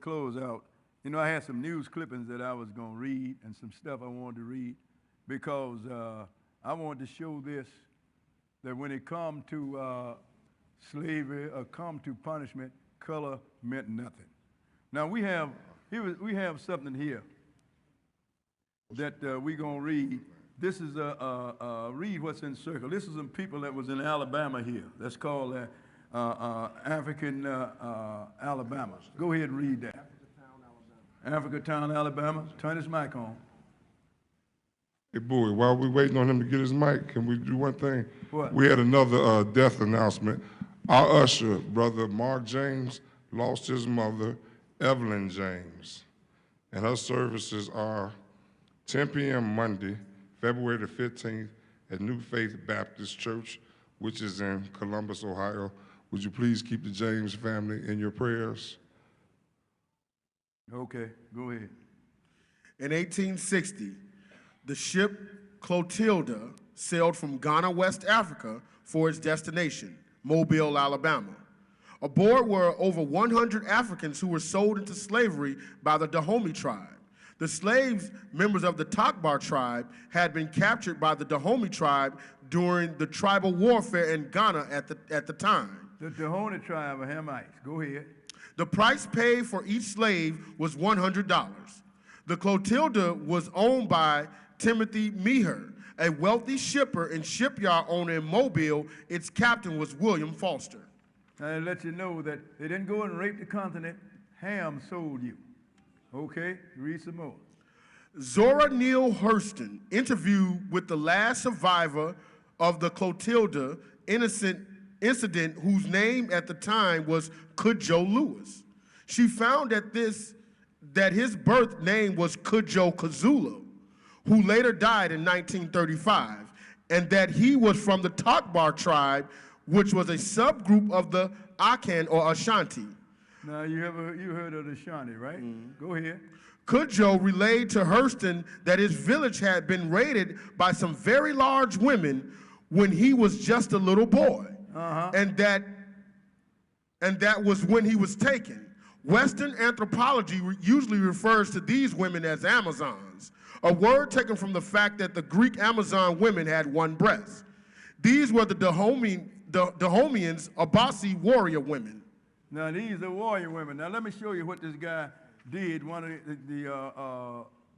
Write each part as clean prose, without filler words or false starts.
close out, you know, I had some news clippings that I was going to read and some stuff I wanted to read because I wanted to show this, that when it come to slavery or come to punishment, color meant nothing. Now we have something here that we're going to read. This is read what's in circle. This is some people that was in Alabama here. That's called African Alabama. Go ahead and read that. Africatown, Alabama. Turn his mic on. Hey, Bowie, while we're waiting on him to get his mic, can we do one thing? What? We had another death announcement. Our usher, Brother Mark James, lost his mother, Evelyn James. And her services are 10 p.m. Monday, February the 15th, at New Faith Baptist Church, which is in Columbus, Ohio. Would you please keep the James family in your prayers? Okay, go ahead. In 1860, the ship Clotilda sailed from Ghana, West Africa, for its destination, Mobile, Alabama. Aboard were over 100 Africans who were sold into slavery by the Dahomey tribe. The slaves, members of the Takbar tribe, had been captured by the Dahomey tribe during the tribal warfare in Ghana at the time. The Dahomey tribe of Hamites. Go ahead. The price paid for each slave was $100. The Clotilda was owned by Timothy Meher, a wealthy shipper and shipyard owner in Mobile. Its captain was William Foster. I let you know that they didn't go and rape the continent. Ham sold you. Okay, read some more. Zora Neale Hurston interviewed with the last survivor of the Clotilda incident, whose name at the time was Cudjoe Lewis. She found that his birth name was Cudjoe Kazula, who later died in 1935, and that he was from the Takbar tribe, which was a subgroup of the Akan or Ashanti. Now, you heard of the Ashanti, right? Mm-hmm. Go ahead. Cudjoe relayed to Hurston that his village had been raided by some very large women when he was just a little boy, and that was when he was taken. Western anthropology usually refers to these women as Amazons, a word taken from the fact that the Greek Amazon women had one breast. These were the Dahomeans, Abasi warrior women. Now, these are warrior women. Now, let me show you what this guy did, one of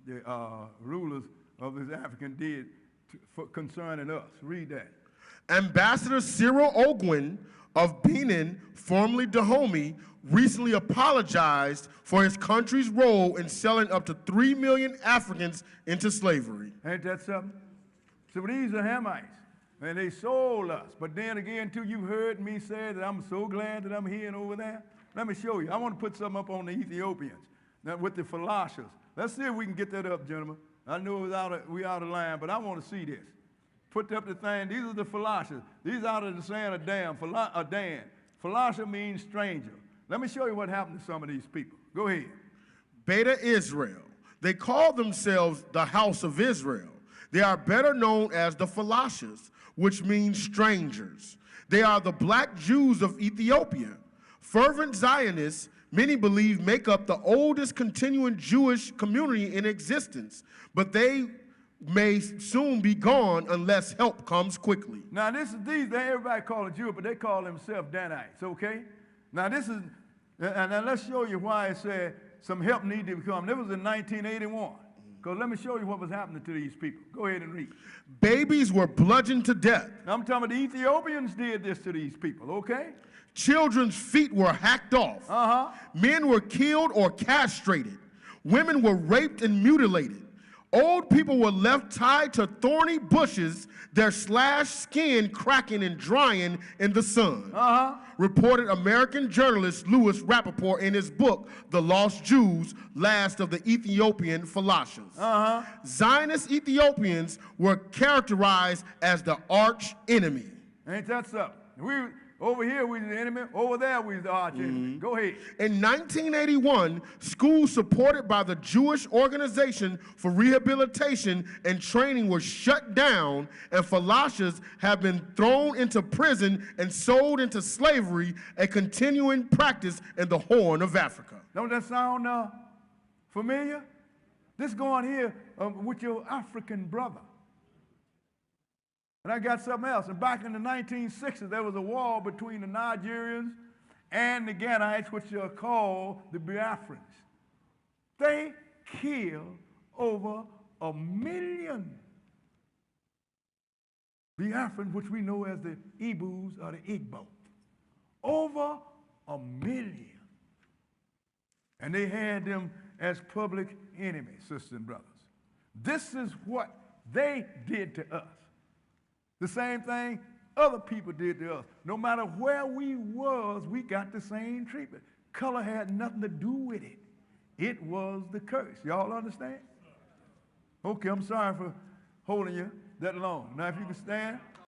the rulers of this African did concerning us. Read that. Ambassador Cyril Ogwin of Benin, formerly Dahomey, recently apologized for his country's role in selling up to 3 million Africans into slavery. Ain't that something? So these are Hamites, and they sold us. But then again, too, you heard me say that I'm so glad that I'm here and over there. Let me show you. I want to put something up on the Ethiopians, now with the Falashas. Let's see if we can get that up, gentlemen. I know we out of line, but I want to see this. Put up the thing. These are the Falashas. These out of the saying of Dan. Falasha means stranger. Let me show you what happened to some of these people. Go ahead. Beta Israel. They call themselves the House of Israel. They are better known as the Falashas, which means strangers. They are the black Jews of Ethiopia. Fervent Zionists, many believe, make up the oldest continuing Jewish community in existence, but they may soon be gone unless help comes quickly. Now, everybody call them Jew, but they call themselves Danites, okay? Now, and let's show you why it said some help needed to come. This was in 1981. Because let me show you what was happening to these people. Go ahead and read. Babies were bludgeoned to death. Now, I'm talking about the Ethiopians did this to these people, okay? Children's feet were hacked off. Men were killed or castrated. Women were raped and mutilated. Old people were left tied to thorny bushes, their slashed skin cracking and drying in the sun. Reported American journalist Louis Rappaport in his book, The Lost Jews, Last of the Ethiopian Falashas. Zionist Ethiopians were characterized as the arch enemy. Ain't that something? Over here we the enemy. Over there we the arch enemy. Go ahead. In 1981, schools supported by the Jewish Organization for Rehabilitation and Training were shut down, and falashas have been thrown into prison and sold into slavery, a continuing practice in the Horn of Africa. Don't that sound familiar? This going here with your African brother. And I got something else. And back in the 1960s, there was a war between the Nigerians and the Ghanites, which are called the Biafrans. They killed over 1 million Biafrans, which we know as the Igbos or the Igbo. Over 1 million. And they had them as public enemies, sisters and brothers. This is what they did to us. The same thing other people did to us. No matter where we was, we got the same treatment. Color had nothing to do with it. It was the curse. Y'all understand? Okay, I'm sorry for holding you that long. Now, if you can stand.